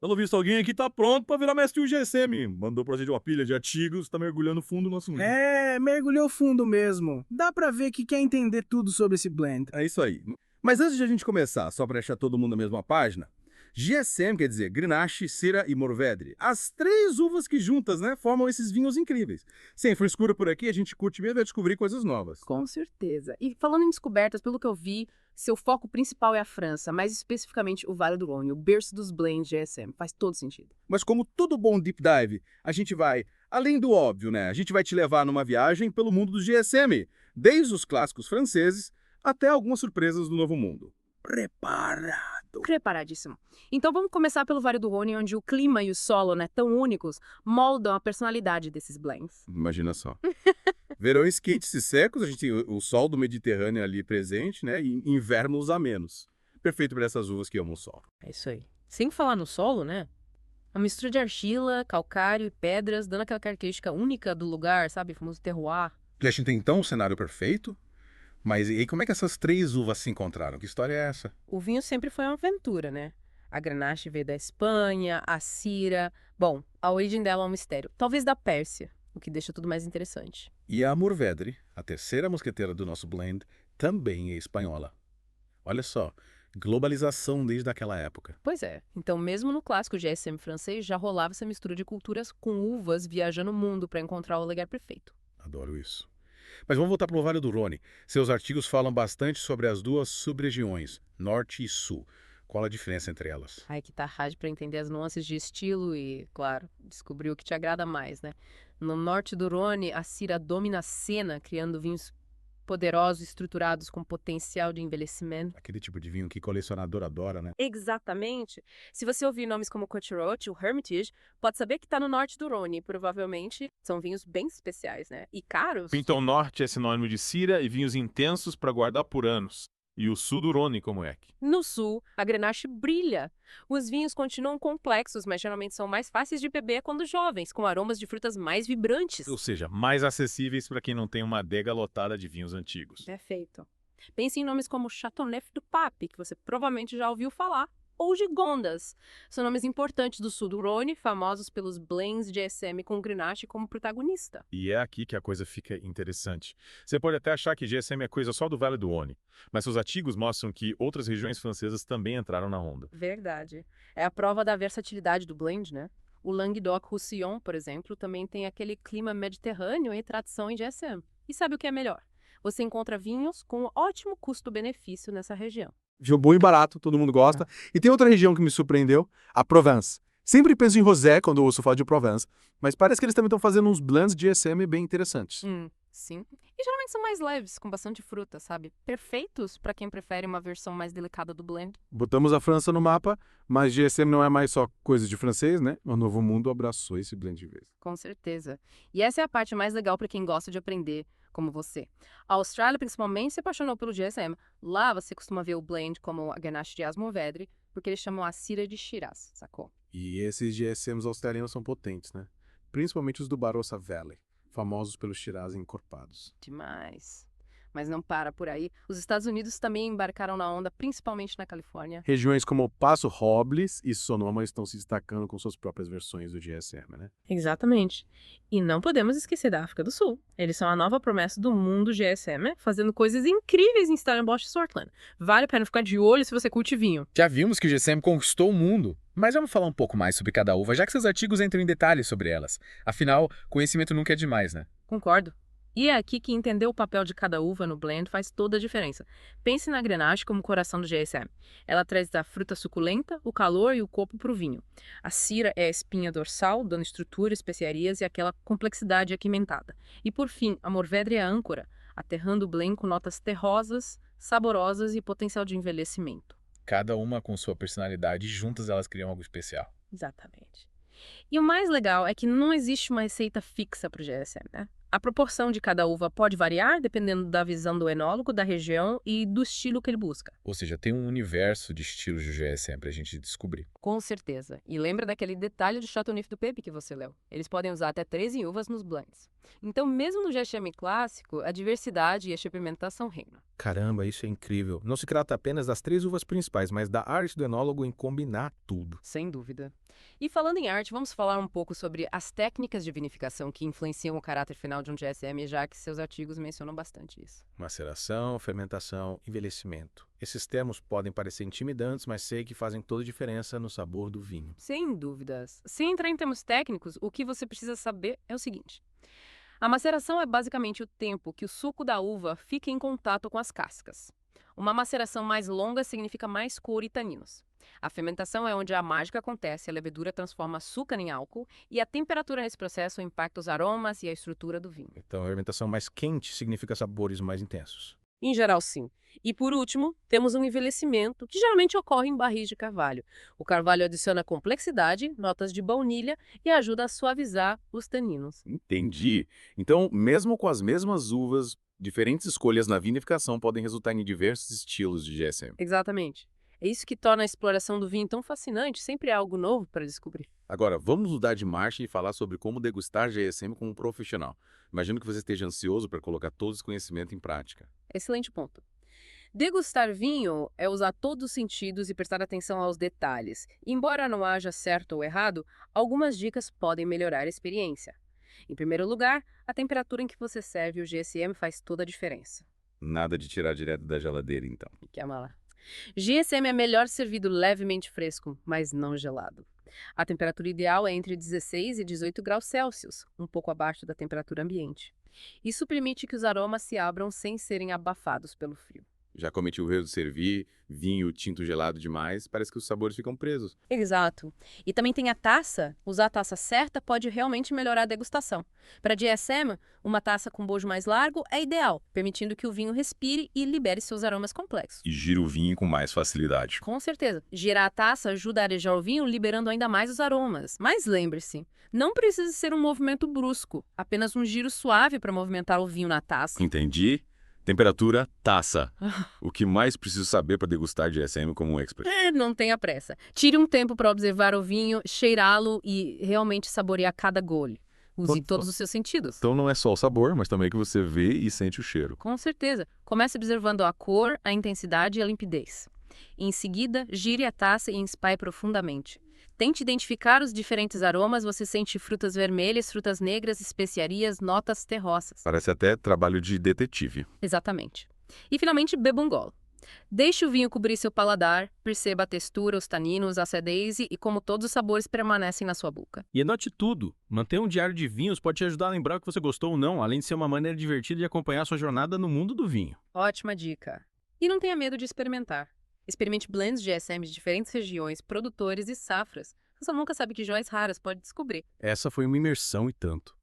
Pelo visto, alguém aqui tá pronto pra virar mestre UGSM. Mandou pra gente uma pilha de artigos, tá mergulhando fundo no assunto. Mergulhou fundo mesmo. Dá pra ver que quer entender tudo sobre esse blend. É isso aí. Mas antes de a gente começar, só pra deixar todo mundo na mesma página, GSM quer dizer Grenache, Syrah e Mourvèdre. As três uvas que juntas, né, formam esses vinhos incríveis. Sem frescura por aqui, a gente curte mesmo é descobrir coisas novas. Com certeza. E falando em descobertas, pelo que eu vi, seu foco principal é a França, mais especificamente o Vale do Rhône, o berço dos blends GSM. Faz todo sentido. Mas como todo bom deep dive, a gente vai, além do óbvio, né, a gente vai te levar numa viagem pelo mundo do GSM, desde os clássicos franceses até algumas surpresas do Novo Mundo. Preparado. Preparadíssimo. Então vamos começar pelo Vale do Rhône, onde o clima e o solo, né, tão únicos, moldam a personalidade desses blends. Imagina só. Verões quentes e secos, a gente tem o sol do Mediterrâneo ali presente, né, e invernos a menos. Perfeito para essas uvas que amam o sol. É isso aí. Sem falar no solo, né? A mistura de argila, calcário e pedras, dando aquela característica única do lugar, sabe? O famoso terroir. A gente tem então um cenário perfeito, mas e aí como é que essas três uvas se encontraram? Que história é essa? O vinho sempre foi uma aventura, né? A Grenache veio da Espanha, a Syrah... Bom, a origem dela é um mistério. Talvez da Pérsia, o que deixa tudo mais interessante. E a Mourvèdre, a terceira mosqueteira do nosso blend, também é espanhola. Olha só, globalização desde aquela época. Pois é. Então, mesmo no clássico GSM francês, já rolava essa mistura de culturas com uvas viajando o mundo para encontrar o lugar perfeito. Adoro isso. Mas vamos voltar para o Vale do Rhône. Seus artigos falam bastante sobre as duas sub-regiões, norte e sul. Qual a diferença entre elas? Ai, que tarrade para entender as nuances de estilo e, claro, descobrir o que te agrada mais, né? No norte do Rhône, a Syrah domina a cena, criando vinhos poderosos, estruturados, com potencial de envelhecimento. Aquele tipo de vinho que colecionador adora, né? Exatamente. Se você ouvir nomes como Côte-Roche ou Hermitage, pode saber que está no norte do Rhône. Provavelmente são vinhos bem especiais, né? E caros. Então, norte é sinônimo de Syrah e vinhos intensos para guardar por anos. E o sul do Rhône, como é? No sul, a Grenache brilha. Os vinhos continuam complexos, mas geralmente são mais fáceis de beber quando jovens, com aromas de frutas mais vibrantes. Ou seja, mais acessíveis para quem não tem uma adega lotada de vinhos antigos. Perfeito. Pense em nomes como Châteauneuf du Pape, que você provavelmente já ouviu falar, ou Gigondas. São nomes importantes do sul do Rhône, famosos pelos blends de GSM com Grenache como protagonista. E é aqui que a coisa fica interessante. Você pode até achar que GSM é coisa só do Vale do Rhône, mas seus artigos mostram que outras regiões francesas também entraram na onda. Verdade. É a prova da versatilidade do blend, né? O Languedoc-Roussillon, por exemplo, também tem aquele clima mediterrâneo e tradição em GSM. E sabe o que é melhor? Você encontra vinhos com ótimo custo-benefício nessa região. Vinho bom e barato, todo mundo gosta. E tem outra região que me surpreendeu, a Provence. Sempre penso em rosé quando eu ouço falar de Provence, mas parece que eles também estão fazendo uns blends de GSM bem interessantes. Sim. E geralmente são mais leves, com bastante fruta, sabe? Perfeitos para quem prefere uma versão mais delicada do blend. Botamos a França no mapa, mas GSM não é mais só coisa de francês, né? O Novo Mundo abraçou esse blend de vez. Com certeza. E essa é a parte mais legal para quem gosta de aprender, como você. A Austrália, principalmente, se apaixonou pelo GSM. Lá você costuma ver o blend como a Grenache de Mourvèdre, porque eles chamam a Syrah de Shiraz, sacou? E esses GSMs australianos são potentes, né? Principalmente os do Barossa Valley, famosos pelos Shiraz encorpados. Demais. Mas não para por aí. Os Estados Unidos também embarcaram na onda, principalmente na Califórnia. Regiões como Paso Robles e Sonoma estão se destacando com suas próprias versões do GSM, né? Exatamente. E não podemos esquecer da África do Sul. Eles são a nova promessa do mundo GSM, fazendo coisas incríveis em Stellenbosch e Swartland. Vale a pena ficar de olho se você curte vinho. Já vimos que o GSM conquistou o mundo, mas vamos falar um pouco mais sobre cada uva, já que seus artigos entram em detalhes sobre elas. Afinal, conhecimento nunca é demais, né? Concordo. E é aqui que entender o papel de cada uva no blend faz toda a diferença. Pense na Grenache como o coração do GSM. Ela traz a fruta suculenta, o calor e o corpo para o vinho. A Syrah é a espinha dorsal, dando estrutura, especiarias e aquela complexidade aquimentada. E por fim, a Mourvèdre é a âncora, aterrando o blend com notas terrosas, saborosas e potencial de envelhecimento. Cada uma com sua personalidade e juntas elas criam algo especial. Exatamente. E o mais legal é que não existe uma receita fixa para o GSM, né? A proporção de cada uva pode variar dependendo da visão do enólogo, da região e do estilo que ele busca. Ou seja, tem um universo de estilos de GSM pra gente descobrir. Com certeza. E lembra daquele detalhe do Châteauneuf du Pape que você leu? Eles podem usar até 13 uvas nos blends. Então, mesmo no GSM clássico, a diversidade e a experimentação reinam. Caramba, isso é incrível. Não se trata apenas das três uvas principais, mas da arte do enólogo em combinar tudo. Sem dúvida. E falando em arte, vamos falar um pouco sobre as técnicas de vinificação que influenciam o caráter final de um GSM, já que seus artigos mencionam bastante isso. Maceração, fermentação, envelhecimento. Esses termos podem parecer intimidantes, mas sei que fazem toda a diferença no sabor do vinho. Sem dúvidas. Sem entrar em termos técnicos, o que você precisa saber é o seguinte. A maceração é basicamente o tempo que o suco da uva fica em contato com as cascas. Uma maceração mais longa significa mais cor e taninos. A fermentação é onde a mágica acontece, a levedura transforma açúcar em álcool e a temperatura nesse processo impacta os aromas e a estrutura do vinho. Então, a fermentação mais quente significa sabores mais intensos. Em geral, sim. E por último, temos um envelhecimento, que geralmente ocorre em barris de carvalho. O carvalho adiciona complexidade, notas de baunilha e ajuda a suavizar os taninos. Entendi. Então, mesmo com as mesmas uvas, diferentes escolhas na vinificação podem resultar em diversos estilos de GSM. Exatamente. É isso que torna a exploração do vinho tão fascinante, sempre é algo novo para descobrir. Agora, vamos mudar de marcha e falar sobre como degustar GSM como um profissional. Imagino que você esteja ansioso para colocar todo esse conhecimento em prática. Excelente ponto. Degustar vinho é usar todos os sentidos e prestar atenção aos detalhes. Embora não haja certo ou errado, algumas dicas podem melhorar a experiência. Em primeiro lugar, a temperatura em que você serve o GSM faz toda a diferença. Nada de tirar direto da geladeira, então. Que amala. GSM é melhor servido levemente fresco, mas não gelado. A temperatura ideal é entre 16 e 18 graus Celsius, um pouco abaixo da temperatura ambiente. Isso permite que os aromas se abram sem serem abafados pelo frio. Já cometi o erro de servir vinho tinto gelado demais, parece que os sabores ficam presos. Exato. E também tem a taça. Usar a taça certa pode realmente melhorar a degustação. Para GSM, uma taça com bojo mais largo é ideal, permitindo que o vinho respire e libere seus aromas complexos. E gira o vinho com mais facilidade. Com certeza. Girar a taça ajuda a arejar o vinho, liberando ainda mais os aromas. Mas lembre-se, não precisa ser um movimento brusco, apenas um giro suave para movimentar o vinho na taça. Entendi. Temperatura, taça. O que mais preciso saber para degustar GSM como um expert? Não tenha pressa. Tire um tempo para observar o vinho, cheirá-lo e realmente saborear cada gole. Use todos os seus sentidos. Então não é só o sabor, mas também que você vê e sente o cheiro. Com certeza. Comece observando a cor, a intensidade e a limpidez. Em seguida, gire a taça e inspaie profundamente. Tente identificar os diferentes aromas, você sente frutas vermelhas, frutas negras, especiarias, notas terroças. Parece até trabalho de detetive. Exatamente. E finalmente, beba um gole. Deixe o vinho cobrir seu paladar, perceba a textura, os taninos, a acidez e como todos os sabores permanecem na sua boca. E anote tudo. Manter um diário de vinhos pode te ajudar a lembrar o que você gostou ou não, além de ser uma maneira divertida de acompanhar sua jornada no mundo do vinho. Ótima dica. E não tenha medo de experimentar. Experimente blends de GSM de diferentes regiões, produtores e safras. Você nunca sabe que joias raras pode descobrir. Essa foi uma imersão e tanto.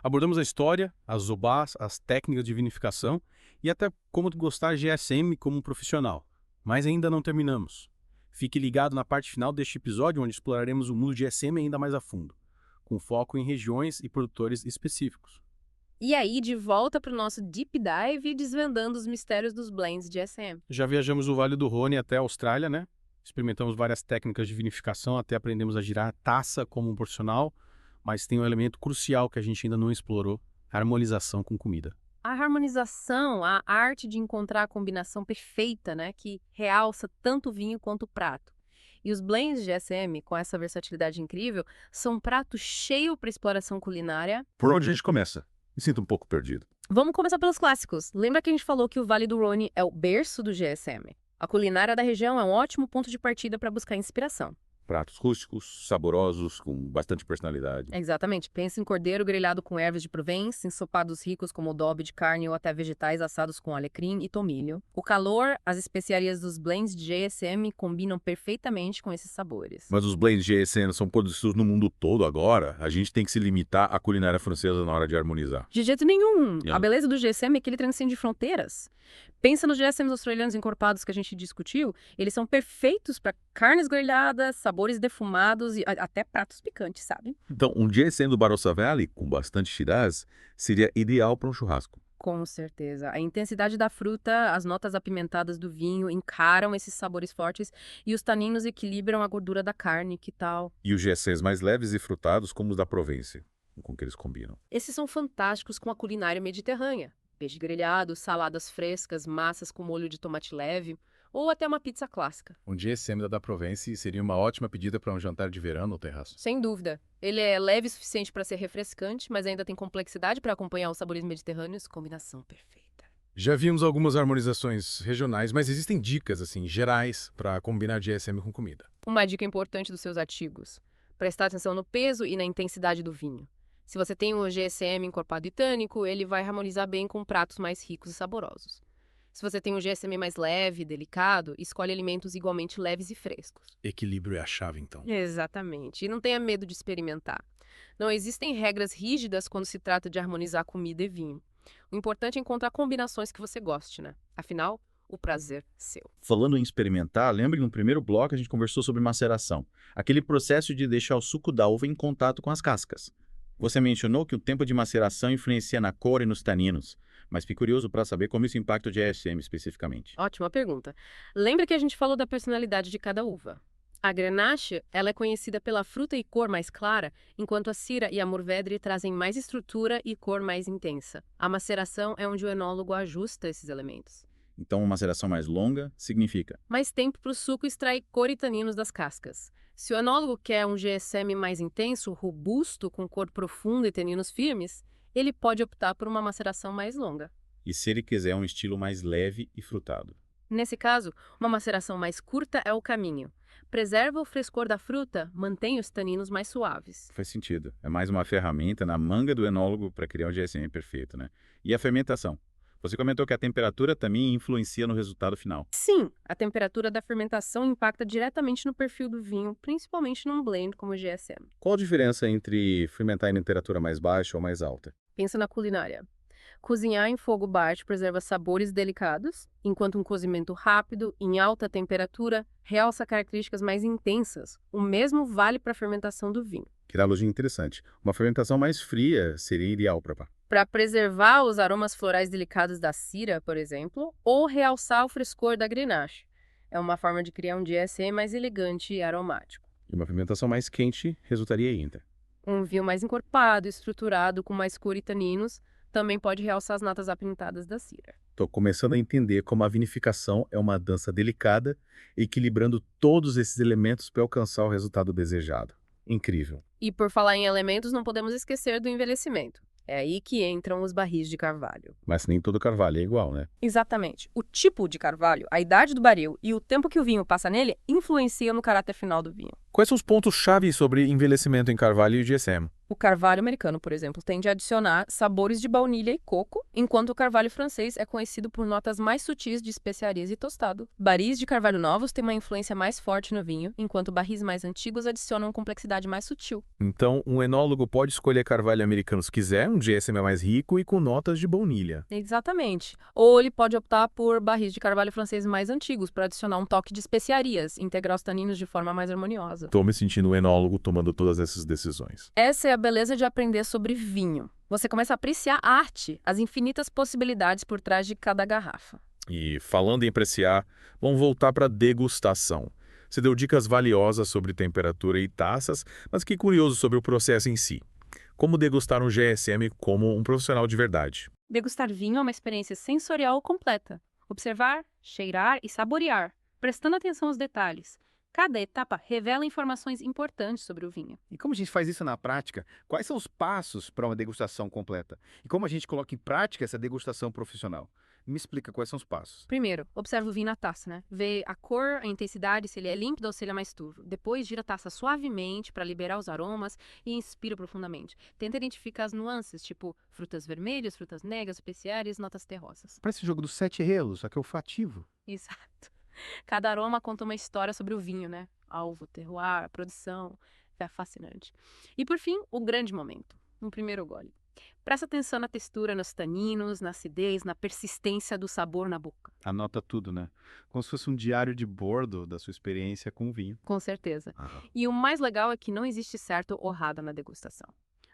Abordamos a história, as ubás, as técnicas de vinificação e até como gostar de GSM como um profissional. Mas ainda não terminamos. Fique ligado na parte final deste episódio, onde exploraremos o mundo de GSM ainda mais a fundo, com foco em regiões e produtores específicos. E aí, de volta para o nosso Deep Dive, desvendando os mistérios dos blends de GSM. Já viajamos o Vale do Rhône até a Austrália, né? Experimentamos várias técnicas de vinificação, até aprendemos a girar a taça como um profissional, mas tem um elemento crucial que a gente ainda não explorou, a harmonização com comida. A harmonização, a arte de encontrar a combinação perfeita, né, que realça tanto o vinho quanto o prato. E os blends de GSM, com essa versatilidade incrível, são um prato cheio para exploração culinária. Por onde a gente começa? Me sinto um pouco perdido. Vamos começar pelos clássicos. Lembra que a gente falou que o Vale do Rhône é o berço do GSM? A culinária da região é um ótimo ponto de partida para buscar inspiração. Pratos rústicos, saborosos, com bastante personalidade. Exatamente. Pense em cordeiro grelhado com ervas de Provence, ensopados ricos como adobe de carne ou até vegetais assados com alecrim e tomilho. O calor, as especiarias dos blends de GSM combinam perfeitamente com esses sabores. Mas os blends de GSM são produzidos no mundo todo agora. A gente tem que se limitar à culinária francesa na hora de harmonizar. De jeito nenhum. Yeah. A beleza do GSM é que ele transcende fronteiras. Pensa nos GSMs australianos encorpados que a gente discutiu. Eles são perfeitos para carnes grelhadas, sabores defumados e até pratos picantes, sabe? Então, um GSM do Barossa Valley, com bastante Shiraz, seria ideal para um churrasco. Com certeza. A intensidade da fruta, as notas apimentadas do vinho encaram esses sabores fortes e os taninos equilibram a gordura da carne, que tal? E os GSMs mais leves e frutados, como os da Provence, com que eles combinam. Esses são fantásticos com a culinária mediterrânea. Peixe grelhado, saladas frescas, massas com molho de tomate leve. Ou até uma pizza clássica. Um GSM da Provence seria uma ótima pedida para um jantar de verão no terraço. Sem dúvida. Ele é leve o suficiente para ser refrescante, mas ainda tem complexidade para acompanhar os sabores mediterrâneos. Combinação perfeita. Já vimos algumas harmonizações regionais, mas existem dicas, assim, gerais para combinar GSM com comida. Uma dica importante dos seus artigos: prestar atenção no peso e na intensidade do vinho. Se você tem um GSM encorpado e tânico, ele vai harmonizar bem com pratos mais ricos e saborosos. Se você tem um GSM mais leve e delicado, escolhe alimentos igualmente leves e frescos. Equilíbrio é a chave, então. Exatamente. E não tenha medo de experimentar. Não existem regras rígidas quando se trata de harmonizar comida e vinho. O importante é encontrar combinações que você goste, né? Afinal, o prazer é seu. Falando em experimentar, lembre que no primeiro bloco a gente conversou sobre maceração. Aquele processo de deixar o suco da uva em contato com as cascas. Você mencionou que o tempo de maceração influencia na cor e nos taninos, mas fiquei curioso para saber como isso impacta o GSM especificamente. Ótima pergunta. Lembra que a gente falou da personalidade de cada uva? A Grenache, ela é conhecida pela fruta e cor mais clara, enquanto a Syrah e a Mourvèdre trazem mais estrutura e cor mais intensa. A maceração é onde o enólogo ajusta esses elementos. Então, uma maceração mais longa significa Mais tempo para o suco extrair cor e taninos das cascas. Se o enólogo quer um GSM mais intenso, robusto, com cor profunda e taninos firmes, ele pode optar por uma maceração mais longa. e se ele quiser um estilo mais leve e frutado. Nesse caso, uma maceração mais curta é o caminho. Preserva o frescor da fruta, mantém os taninos mais suaves. Faz sentido. É mais uma ferramenta na manga do enólogo para criar o GSM perfeito, né? E a fermentação? Você comentou que a temperatura também influencia no resultado final. Sim, a temperatura da fermentação impacta diretamente no perfil do vinho, principalmente num blend como o GSM. Qual a diferença entre fermentar em temperatura mais baixa ou mais alta? Pensa na culinária. Cozinhar em fogo baixo preserva sabores delicados, enquanto um cozimento rápido, em alta temperatura, realça características mais intensas. O mesmo vale para a fermentação do vinho. Que analogia interessante. Uma fermentação mais fria seria ideal Para preservar os aromas florais delicados da Syrah, por exemplo, ou realçar o frescor da Grenache. É uma forma de criar um GSM mais elegante e aromático. E uma fermentação mais quente resultaria ainda. Um vinho mais encorpado, estruturado, com mais cor e taninos, também pode realçar as notas apimentadas da Syrah. Estou começando a entender como a vinificação é uma dança delicada, equilibrando todos esses elementos para alcançar o resultado desejado. Incrível. E por falar em elementos, não podemos esquecer do envelhecimento. É aí que entram os barris de carvalho. Mas nem todo carvalho é igual, né? Exatamente. O tipo de carvalho, a idade do barril e o tempo que o vinho passa nele influenciam no caráter final do vinho. Quais são os pontos-chave sobre envelhecimento em carvalho e GSM? O carvalho americano, por exemplo, tende a adicionar sabores de baunilha e coco, enquanto o carvalho francês é conhecido por notas mais sutis de especiarias e tostado. Barris de carvalho novos têm uma influência mais forte no vinho, enquanto barris mais antigos adicionam complexidade mais sutil. Então, um enólogo pode escolher carvalho americano se quiser, um GSM mais rico e com notas de baunilha. Exatamente. Ou ele pode optar por barris de carvalho francês mais antigos para adicionar um toque de especiarias, integrar os taninos de forma mais harmoniosa. Estou me sentindo um enólogo tomando todas essas decisões. Essa é a beleza de aprender sobre vinho. Você começa a apreciar a arte, as infinitas possibilidades por trás de cada garrafa. E falando em apreciar, vamos voltar para a degustação. Você deu dicas valiosas sobre temperatura e taças, mas fiquei curioso sobre o processo em si. Como degustar um GSM como um profissional de verdade? Degustar vinho é uma experiência sensorial completa. Observar, cheirar e saborear, prestando atenção aos detalhes. Cada etapa revela informações importantes sobre o vinho. E como a gente faz isso na prática? Quais são os passos para uma degustação completa? E como a gente coloca em prática essa degustação profissional? Me explica quais são os passos. Primeiro, observa o vinho na taça, né? Vê a cor, a intensidade, se ele é límpido ou se ele é mais turvo. Depois, gira a taça suavemente para liberar os aromas e inspira profundamente. Tenta identificar as nuances, tipo frutas vermelhas, frutas negras, especiares, notas terrosas. Parece o jogo dos 7 relos, só que é olfativo. Exato. Cada aroma conta uma história sobre o vinho, né? Alvo, terroir, produção. É fascinante. E por fim, o grande momento, um primeiro gole. Presta atenção na textura, nos taninos, na acidez, na persistência do sabor na boca. Anota tudo, né? Como se fosse um diário de bordo da sua experiência com o vinho. Com certeza. E o mais legal é que não existe certo ou errado na degustação.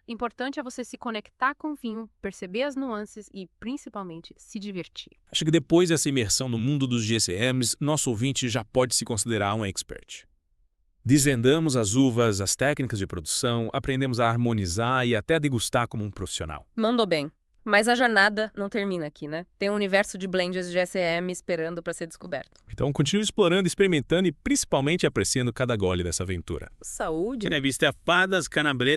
Importante é você se conectar com o vinho, perceber as nuances e, principalmente, se divertir. Acho que depois dessa imersão no mundo dos GSMs, nosso ouvinte já pode se considerar um expert. Desvendamos as uvas, as técnicas de produção, aprendemos a harmonizar e até degustar como um profissional. Mandou bem. Mas a jornada não termina aqui, né? Tem um universo de blends de GSM esperando para ser descoberto. Então continue explorando, experimentando e principalmente apreciando cada gole dessa aventura. Saúde! Entrevista Fadas Canabreta.